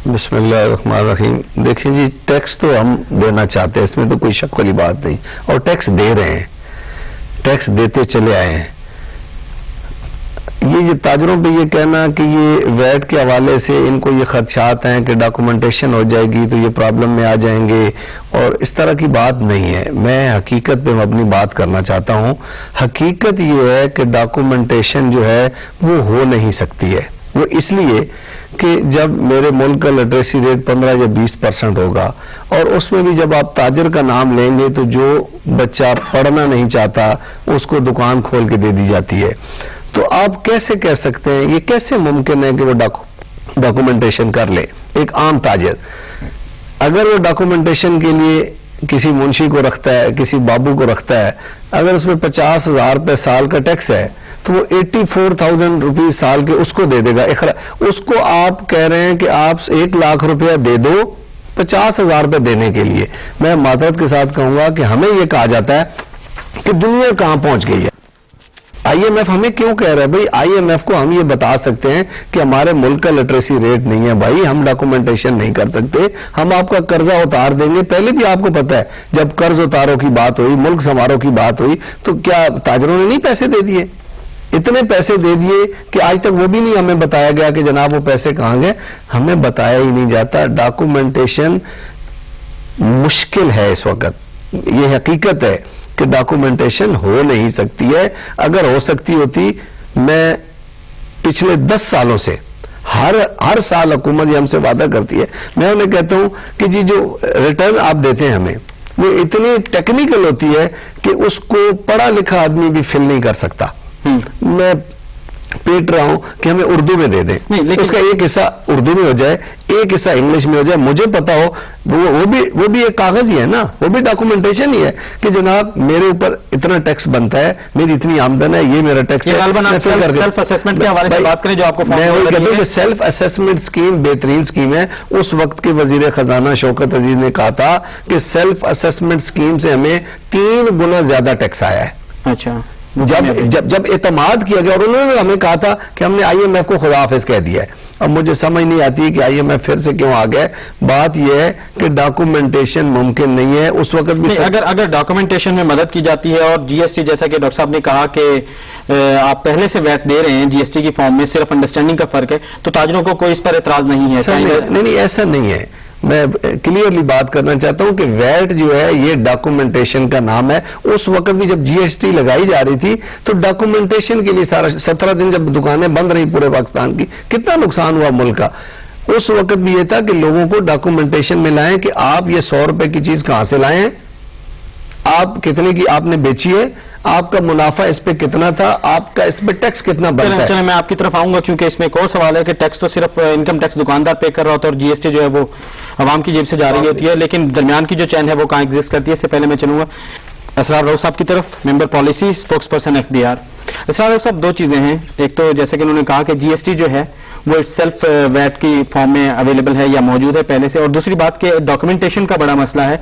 بسم اللہ الرحمن الرحیم. دیکھیں جی، ٹیکس تو ہم دینا چاہتے ہیں، اس میں تو کوئی شک والی بات نہیں، اور ٹیکس دے رہے ہیں، ٹیکس دیتے چلے آئے ہیں. یہ تاجروں پہ یہ کہنا کہ یہ ویٹ کے حوالے سے ان کو یہ خدشات ہیں کہ ڈاکومنٹیشن ہو جائے گی تو یہ پرابلم میں آ جائیں گے، اور اس طرح کی بات نہیں ہے. میں حقیقت پہ اپنی بات کرنا چاہتا ہوں. حقیقت یہ ہے کہ ڈاکومنٹیشن جو ہے وہ ہو نہیں سکتی ہے. وہ اس لیے کہ جب میرے ملک کا لٹریسی ریٹ 15 یا 20% ہوگا، اور اس میں بھی جب آپ تاجر کا نام لیں گے تو جو بچہ پڑھنا نہیں چاہتا اس کو دکان کھول کے دے دی جاتی ہے. تو آپ کیسے کہہ سکتے ہیں، یہ کیسے ممکن ہے کہ وہ ڈاکومنٹیشن کر لے؟ ایک عام تاجر اگر وہ ڈاکومنٹیشن کے لیے کسی منشی کو رکھتا ہے، کسی بابو کو رکھتا ہے، اگر اس میں 50,000 روپے سال کا ٹیکس ہے تو وہ 84,000 روپیز سال کے اس کو دے دے گا. اس کو آپ کہہ رہے ہیں کہ آپ 1 لاکھ روپیہ دے دو 50,000 روپے دینے کے لیے. میں معذرت کے ساتھ کہوں گا کہ ہمیں یہ کہا جاتا ہے کہ دنیا کہاں پہنچ گئی ہے. آئی ایم ایف ہمیں کیوں کہہ رہا ہے؟ بھائی آئی ایم ایف کو ہم یہ بتا سکتے ہیں کہ ہمارے ملک کا لٹریسی ریٹ نہیں ہے، بھائی ہم ڈاکومنٹیشن نہیں کر سکتے، ہم آپ کا قرضہ اتار دیں گے. پہلے بھی آپ کو پتا ہے جب قرض اتاروں کی بات ہوئی، ملک سنواروں کی بات ہوئی، تو کیا تاجروں نے نہیں پیسے دے دیے؟ اتنے پیسے دے دیے کہ آج تک وہ بھی نہیں ہمیں بتایا گیا کہ جناب وہ پیسے کہاں گئے. ہمیں بتایا ہی نہیں جاتا. ڈاکومنٹیشن مشکل ہے اس وقت، یہ حقیقت ہے کہ ڈاکومنٹیشن ہو نہیں سکتی ہے. اگر ہو سکتی ہوتی، میں پچھلے 10 سالوں سے ہر سال حکومت یہ ہم سے وعدہ کرتی ہے، میں انہیں کہتا ہوں کہ جی جو ریٹرن آپ دیتے ہیں ہمیں وہ اتنی ٹیکنیکل ہوتی ہے کہ اس کو پڑھا لکھا آدمی بھی فل نہیں کر سکتا. میں پیٹ رہا ہوں کہ ہمیں اردو میں دے دیں، اس کا ایک حصہ اردو میں ہو جائے، ایک حصہ انگلش میں ہو جائے، مجھے پتا ہو وہ بھی ایک کاغذ ہی ہے نا، وہ بھی ڈاکومنٹیشن ہی ہے کہ جناب میرے اوپر اتنا ٹیکس بنتا ہے، میری اتنی آمدن ہے، یہ میرا ٹیکس ہے. سیلف اسیسمنٹ کے حوالے سے بات کریں جو آپ کو میں وہی کہتا ہوں کہ سیلف اسیسمنٹ اسکیم بہترین اسکیم ہے. اس وقت کے وزیر خزانہ شوکت عزیز نے کہا تھا کہ سیلف اسیسمنٹ اسکیم سے ہمیں 3 گنا زیادہ ٹیکس آیا ہے. اچھا، جب اعتماد کیا گیا، اور انہوں نے ہمیں کہا تھا کہ ہم نے آئی ایم ایف کو خدا حافظ کہہ دیا ہے. اب مجھے سمجھ نہیں آتی کہ آئی ایم ایف پھر سے کیوں آ گئے. بات یہ ہے کہ ڈاکومنٹیشن ممکن نہیں ہے. اس وقت بھی اگر ڈاکومنٹیشن میں مدد کی جاتی ہے، اور جی ایس ٹی جیسا کہ ڈاکٹر صاحب نے کہا کہ آپ پہلے سے ویٹ دے رہے ہیں جی ایس ٹی کی فارم میں، صرف انڈرسٹینڈنگ کا فرق ہے، تو تاجروں کو کوئی اس پر اعتراض نہیں ہے؟ نہیں، ایسا نہیں ہے. میں کلیئرلی بات کرنا چاہتا ہوں کہ ویٹ جو ہے یہ ڈاکومنٹیشن کا نام ہے. اس وقت بھی جب جی ایس ٹی لگائی جا رہی تھی تو ڈاکومنٹیشن کے لیے سارا 17 دن جب دکانیں بند رہی پورے پاکستان کی، کتنا نقصان ہوا ملک کا. اس وقت بھی یہ تھا کہ لوگوں کو ڈاکومنٹیشن میں لائیں کہ آپ یہ 100 روپے کی چیز کہاں سے لائے ہیں، آپ کتنے کی آپ نے بیچی ہے، آپ کا منافع اس پہ کتنا تھا، آپ کا اس پہ ٹیکس کتنا بنتا ہے. چلیں میں آپ کی طرف آؤں گا، کیونکہ اس میں ایک اور سوال ہے کہ ٹیکس تو صرف انکم ٹیکس دکاندار پے کر رہا ہوتا ہے، اور جی ایس ٹی جو ہے وہ عوام کی جیب سے جا رہی ہوتی ہے، لیکن درمیان کی جو چین ہے وہ کہاں ایگزسٹ کرتی ہے. اس سے پہلے میں چلوں گا اسرار راؤ صاحب کی طرف، member policy, spokesperson F D R. Israr Rao صاحب، 2 چیزیں ہیں. ایک تو جیسے کہ انہوں نے کہا کہ جی ایس ٹی جو ہے وہ سیلف ویٹ کی فارم میں اویلیبل ہے یا موجود ہے پہلے سے، اور دوسری بات کہ ڈاکومنٹیشن کا بڑا مسئلہ ہے.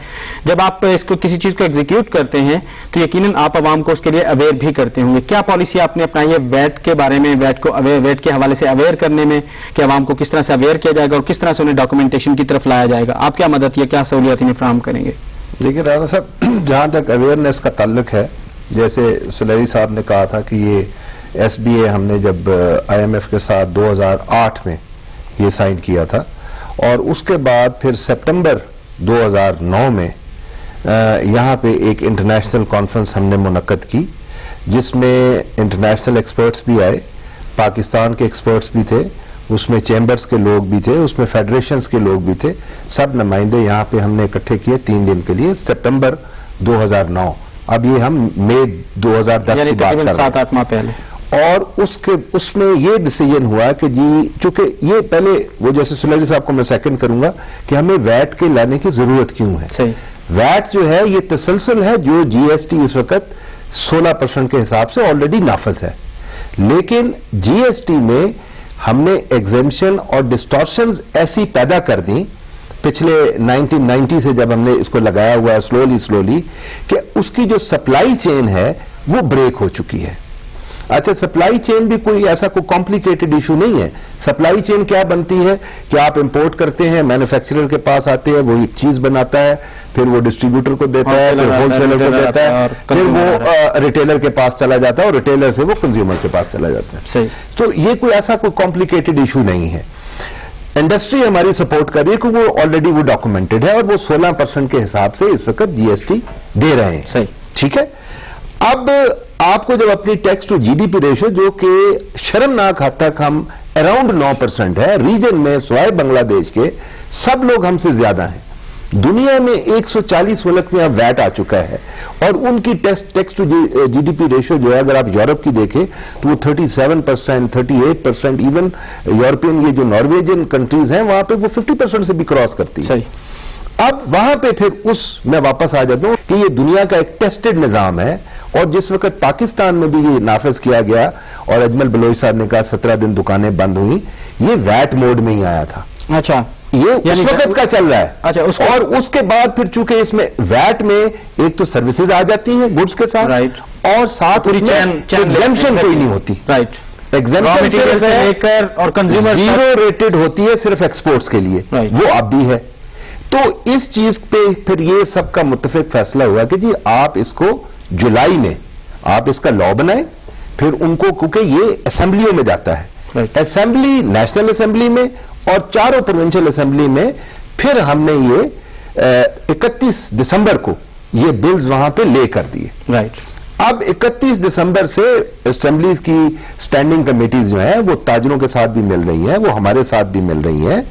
جب آپ اس کو کسی چیز کو ایگزیکیوٹ کرتے ہیں تو یقیناً آپ عوام کو اس کے لیے اویئر بھی کرتے ہوں گے. کیا پالیسی آپ نے اپنائی ہے ویٹ کے بارے میں، ویٹ کے حوالے سے اویئر کرنے میں، کہ عوام کو کس طرح سے اویئر کیا جائے گا اور کس طرح سے انہیں ڈاکومنٹیشن کی طرف لایا جائے گا؟ آپ کیا مدد یا کیا سہولیات انہیں فراہم کریں گے؟ دیکھیے رانا صاحب، جہاں تک اویئرنیس کا تعلق ہے، جیسے سلیری صاحب نے کہا تھا کہ یہ ایس بی اے ہم نے جب آئی ایم ایف کے ساتھ 2008 میں یہ سائن کیا تھا، اور اس کے بعد پھر سپٹمبر 2009 میں یہاں پہ ایک انٹرنیشنل کانفرنس ہم نے منعقد کی، جس میں انٹرنیشنل ایکسپرٹس بھی آئے، پاکستان کے ایکسپرٹس بھی تھے، اس میں چیمبرز کے لوگ بھی تھے، اس میں فیڈریشنز کے لوگ بھی تھے. سب نمائندے یہاں پہ ہم نے اکٹھے کیے 3 دن کے لیے، سپٹمبر 2009. اب یہ ہم مئی 2010 کی بات کر رہے ہیں، 7-8 ماہ پہلے. اور اس میں یہ ڈیسیجن ہوا کہ جی چونکہ یہ پہلے وہ جیسے سلیری صاحب کو میں سیکنڈ کروں گا کہ ہمیں ویٹ کے لانے کی ضرورت کیوں ہے. صحیح. ویٹ جو ہے یہ تسلسل ہے، جو جی ایس ٹی اس وقت 16% کے حساب سے آلریڈی نافذ ہے، لیکن جی ایس ٹی میں ہم نے ایگزیمشن اور ڈسٹارشنز ایسی پیدا کر دیں پچھلے 1990 سے جب ہم نے اس کو لگایا ہوا ہے سلولی کہ اس کی جو سپلائی چین ہے وہ بریک ہو چکی ہے. اچھا سپلائی چین بھی کوئی ایسا کوئی کمپلیکیٹڈ ایشو نہیں ہے. سپلائی چین کیا بنتی ہے کہ آپ امپورٹ کرتے ہیں, مینوفیکچرر کے پاس آتے ہیں, وہ ایک چیز بناتا ہے, پھر وہ ڈسٹریبیوٹر کو دیتا ہے, پھر ہول سیلر کو دیتا ہے, پھر وہ ریٹیلر کے پاس چلا جاتا ہے, اور ریٹیلر سے وہ کنزیومر کے پاس چلا جاتا ہے. تو یہ کوئی ایسا کوئی کمپلیکیٹڈ ایشو نہیں ہے. انڈسٹری ہماری سپورٹ کر رہی ہے کہ وہ آلریڈی وہ ڈاکومنٹڈ ہے, اور وہ 16% کے حساب سے اس وقت جی ایس ٹی دے رہے ہیں. صحیح, ٹھیک ہے. اب آپ کو جب اپنی tax to G D P ratio جو کہ شرمناک حد تک ہم اراؤنڈ 9% ہے, ریجن میں سوائے بنگلہ دیش کے سب لوگ ہم سے زیادہ ہیں. دنیا میں 140 ملک میں اب ویٹ آ چکا ہے, اور ان کی tax to G D P ratio جو ہے اگر آپ یورپ کی دیکھیں تو وہ 37%, 38%, ایون یورپین یہ جو نارویجن کنٹریز ہیں وہاں پہ وہ 50% سے بھی کراس کرتی ہے. اب وہاں پہ پھر میں واپس آ جاتا ہوں کہ یہ دنیا کا ایک ٹیسٹڈ نظام ہے, اور جس وقت پاکستان میں بھی یہ نافذ کیا گیا اور اجمل بلوچ صاحب نے کہا 17 دن دکانیں بند ہوئی, یہ ویٹ موڈ میں ہی آیا تھا. اچھا, یہ اس وقت کا چل رہا ہے. اچھا, اور اس کے بعد پھر چونکہ اس میں ویٹ میں ایک تو سروسز آ جاتی ہیں گڈس کے ساتھ, اور ساتھ ایگزمپشن کوئی نہیں ہوتی. رائٹ, ایگزمپشن اور کنزیومر زیرو ریٹڈ ہوتی ہے صرف ایکسپورٹس کے لیے, وہ اب بھی ہے. تو اس چیز پہ پھر یہ سب کا متفق فیصلہ ہوا کہ جی آپ اس کو جولائی میں آپ اس کا لا بنائیں, پھر ان کو کیونکہ یہ اسمبلیوں میں جاتا ہے, اسمبلی نیشنل اسمبلی میں اور چاروں پروونشل اسمبلی میں, پھر ہم نے یہ 31 دسمبر کو یہ بلز وہاں پہ لے کر دیے. رائٹ, اب 31 دسمبر سے اسمبلیز کی سٹینڈنگ کمیٹیز جو ہیں وہ تاجروں کے ساتھ بھی مل رہی ہیں, وہ ہمارے ساتھ بھی مل رہی ہیں,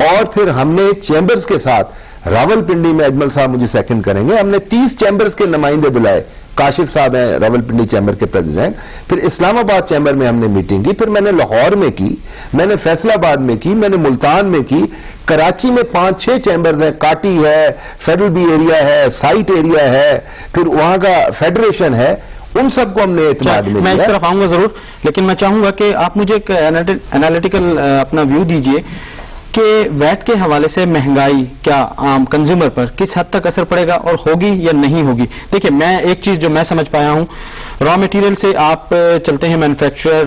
اور پھر ہم نے چیمبرز کے ساتھ راول پنڈی میں اجمل صاحب مجھے سیکنڈ کریں گے, ہم نے 30 چیمبرز کے نمائندے بلائے. کاشف صاحب ہیں راول پنڈی چیمبر کے پریزیڈنٹ, پھر اسلام آباد چیمبر میں ہم نے میٹنگ کی, پھر میں نے لاہور میں کی, میں نے فیصل آباد میں کی, میں نے ملتان میں کی, کراچی میں 5-6 چیمبرز ہیں, کاٹی ہے, فیڈرل بی ایریا ہے, سائٹ ایریا ہے, پھر وہاں کا فیڈریشن ہے, ان سب کو ہم نے اعتماد میں. میں اس طرف آؤں گا ضرور, لیکن میں چاہوں گا کہ آپ مجھے ایک انالیٹیکل اپنا ویو دیجئے کہ ویٹ کے حوالے سے مہنگائی کیا عام کنزیومر پر کس حد تک اثر پڑے گا, اور ہوگی یا نہیں ہوگی. دیکھیں, میں ایک چیز جو میں سمجھ پایا ہوں, را مٹیریل سے آپ چلتے ہیں مینوفیکچرر,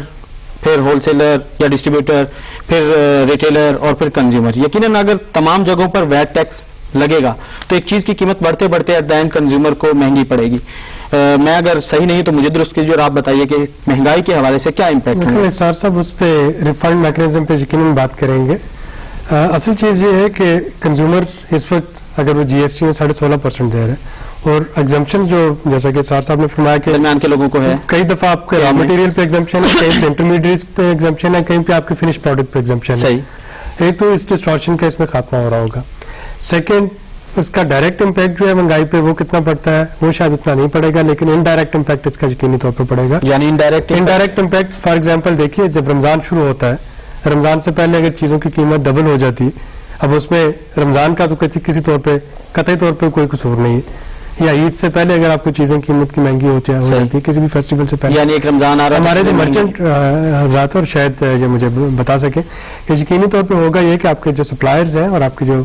پھر ہول سیلر یا ڈسٹریبیوٹر, پھر ریٹیلر, اور پھر کنزیومر. یقیناً اگر تمام جگہوں پر ویٹ ٹیکس لگے گا تو ایک چیز کی قیمت بڑھتے بڑھتے ایٹ دا اینڈ کنزیومر کو مہنگی پڑے گی. میں اگر صحیح نہیں تو مجھے درست کیجیے, اور آپ بتائیے کہ مہنگائی کے حوالے سے کیا امپیکٹ ہے. سر صاحب اس پہ ریفنڈ میکنزم پہ یقیناً بات کریں گے. اصل چیز یہ ہے کہ کنزیومر اس وقت اگر وہ جی ایس ٹی میں 16.5% دے رہے ہیں, اور ایگزمپشن جو جیسا کہ سار صاحب نے فرمایا کہ درمیان کے لوگوں کو ہے, کئی دفعہ آپ کے را مٹیریل پہ ایگزمپشن ہے, کہیں پہ انٹرمیڈیٹس پہ ایگزمپشن ہے, کہیں پہ آپ کے فنش پروڈکٹ پہ ایگزمپشن ہے. ایک تو اس ڈسٹارشن کا اس میں خاتمہ ہو رہا ہوگا. سیکنڈ, اس کا ڈائریکٹ امپیکٹ جو ہے مہنگائی پہ وہ کتنا پڑتا ہے, وہ شاید اتنا نہیں پڑے گا, لیکن انڈائریکٹ امپیکٹ اس کا یقینی طور پہ پڑے گا. یعنی انڈائریکٹ امپیکٹ فار ایگزامپل دیکھیے, جب رمضان شروع ہوتا ہے, رمضان سے پہلے اگر چیزوں کی قیمت ڈبل ہو جاتی, اب اس میں رمضان کا تو کسی طور پہ قطعی طور پہ کوئی قصور نہیں ہے, یا عید سے پہلے اگر آپ کو چیزیں قیمت کی مہنگی ہو جاتی ہے کسی بھی فیسٹیول سے پہلے, یعنی ایک رمضان آ رہا ہے, ہمارے جو مرچنٹ حضرات اور شاید یہ مجھے بتا سکیں کہ یقینی طور پہ ہوگا یہ کہ آپ کے جو سپلائرز ہیں اور آپ کے جو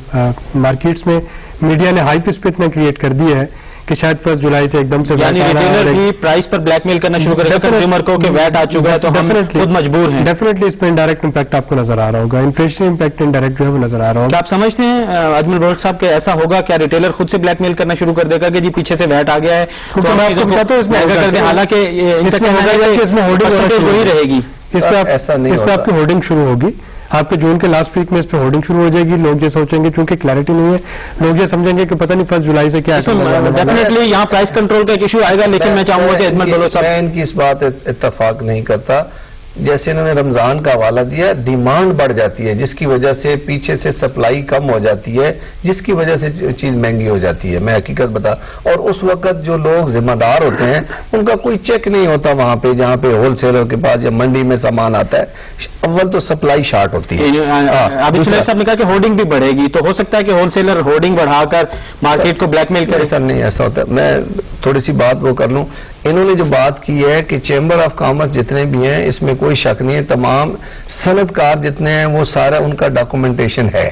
مارکیٹس میں میڈیا نے ہائپ اس پہ اتنا کریٹ کر دیا ہے کہ شاید 1 جولائی سے ایک دم سے یعنی ریٹیلر بھی پرائس پر بلیک میل کرنا شروع کرے گا کنزیومر کو کہ ویٹ آ چکا ہے تو ہم خود مجبور ہیں. ڈیفینیٹلی اس پہ انڈائریکٹ امپیکٹ آپ کو نظر آ رہا ہوگا, انفلیشن امپیکٹ انڈائریکٹ جو ہے وہ نظر آ رہا ہوگا. آپ سمجھتے ہیں اجمل بلوچ صاحب کہ ایسا ہوگا, کیا ریٹیلر خود سے بلیک میل کرنا شروع کر دے گا کہ جی پیچھے سے ویٹ آ گیا ہے, میں آپ کو بتاتا ہوں اس میں کر دیں, حالانکہ اس میں ہورڈنگ وہی رہے گی, اس پہ آپ کی ہورڈنگ شروع ہوگی. آپ کے جون کے لاسٹ ویک میں اس پہ ہورڈنگ شروع ہو جائے گی. لوگ یہ سوچیں گے, چونکہ کلیئرٹی نہیں ہے, لوگ یہ سمجھیں گے کہ پتہ نہیں 1 جولائی سے کیا. ڈیفینیٹلی یہاں پرائس کنٹرول کا ایک ایشو آئے گا, لیکن میں چاہوں گا کہ اجمل بلوچ صاحب, میں ان کی اس بات اتفاق نہیں کرتا. جیسے انہوں نے رمضان کا حوالہ دیا, ڈیمانڈ بڑھ جاتی ہے جس کی وجہ سے پیچھے سے سپلائی کم ہو جاتی ہے, جس کی وجہ سے چیز مہنگی ہو جاتی ہے. میں حقیقت بتا, اور اس وقت جو لوگ ذمہ دار ہوتے ہیں ان کا کوئی چیک نہیں ہوتا وہاں پہ, جہاں پہ ہول سیلر کے پاس یا منڈی میں سامان آتا ہے, اول تو سپلائی شارٹ ہوتی ہے. ابھی سلیح صاحب نے کہا کہ ہورڈنگ بھی بڑھے گی, تو ہو سکتا ہے کہ ہول سیلر ہورڈنگ بڑھا کر مارکیٹ کو بلیک میل کرے. سر نہیں ایسا ہوتا. میں تھوڑی سی بات وہ کر لوں. انہوں نے جو بات کی ہے کہ چیمبر آف کامرس جتنے بھی ہیں اس میں کوئی شک نہیں ہے, تمام صنعت کار جتنے ہیں وہ سارا ان کا ڈاکومنٹیشن ہے.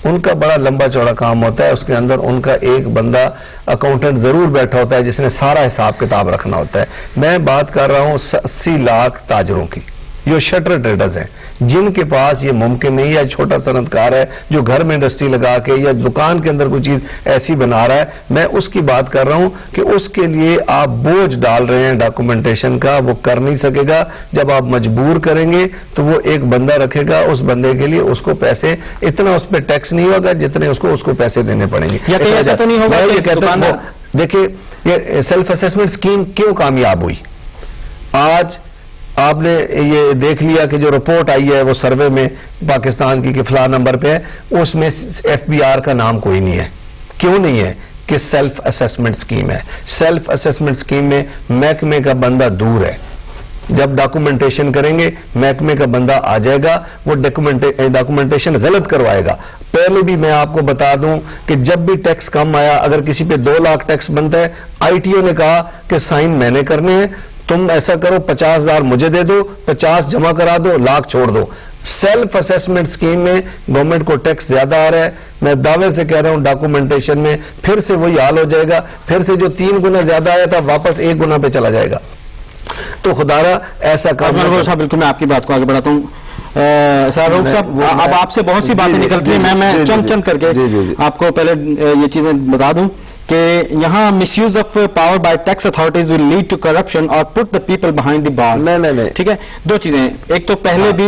ان کا بڑا لمبا چوڑا کام ہوتا ہے. اس کے اندر ان کا ایک بندہ اکاؤنٹنٹ ضرور بیٹھا ہوتا ہے جس نے سارا حساب کتاب رکھنا ہوتا ہے. میں بات کر رہا ہوں 80 لاکھ تاجروں کی جو شٹر ٹریڈرز ہیں, جن کے پاس یہ ممکن نہیں, یا چھوٹا صنعت کار ہے جو گھر میں انڈسٹری لگا کے یا دکان کے اندر کوئی چیز ایسی بنا رہا ہے. میں اس کی بات کر رہا ہوں کہ اس کے لیے آپ بوجھ ڈال رہے ہیں ڈاکومنٹیشن کا, وہ کر نہیں سکے گا. جب آپ مجبور کریں گے تو وہ ایک بندہ رکھے گا, اس بندے کے لیے اس کو پیسے اتنا اس پہ ٹیکس نہیں ہوگا جتنے اس کو پیسے دینے پڑیں گے. یا ایسا تو نہیں ہوگا یہ کہتا ہوں, دیکھیے یہ سیلف اسیسمنٹ اسکیم کیوں کامیاب ہوئی. آج آپ نے یہ دیکھ لیا کہ جو رپورٹ آئی ہے وہ سروے میں پاکستان کی کہ فلاں نمبر پہ ہے, اس میں ایف بی آر کا نام کوئی نہیں ہے. کیوں نہیں ہے؟ کہ سیلف اسیسمنٹ اسکیم ہے. سیلف اسیسمنٹ اسکیم میں محکمے کا بندہ دور ہے. جب ڈاکومنٹیشن کریں گے محکمے کا بندہ آ جائے گا, وہ ڈاکومنٹیشن غلط کروائے گا. پہلے بھی میں آپ کو بتا دوں کہ جب بھی ٹیکس کم آیا, اگر کسی پہ 2 لاکھ ٹیکس بنتا ہے, آئی ٹی او نے کہا کہ سائن میں نے کرنے ہیں, تم ایسا کرو 50,000 مجھے دے دو, 50 جمع کرا دو, لاکھ چھوڑ دو. سیلف اسیسمنٹ اسکیم میں گورنمنٹ کو ٹیکس زیادہ آ رہا ہے. میں دعوے سے کہہ رہا ہوں ڈاکومنٹیشن میں پھر سے وہی حال ہو جائے گا, پھر سے جو 3 گنا زیادہ آیا تھا واپس 1 گنا پہ چلا جائے گا. تو خدارا ایسا کام صاحب. بالکل میں آپ کی بات کو آگے بڑھاتا ہوں. روف صاحب, اب آپ سے بہت سی باتیں نکلتی ہیں, میں چند کر کے آپ کو پہلے یہ چیزیں بتا دوں کہ یہاں misuse of power by tax authorities will lead to corruption اور put the people behind the bars. نہیں, ٹھیک ہے, 2 چیزیں. ایک تو پہلے بھی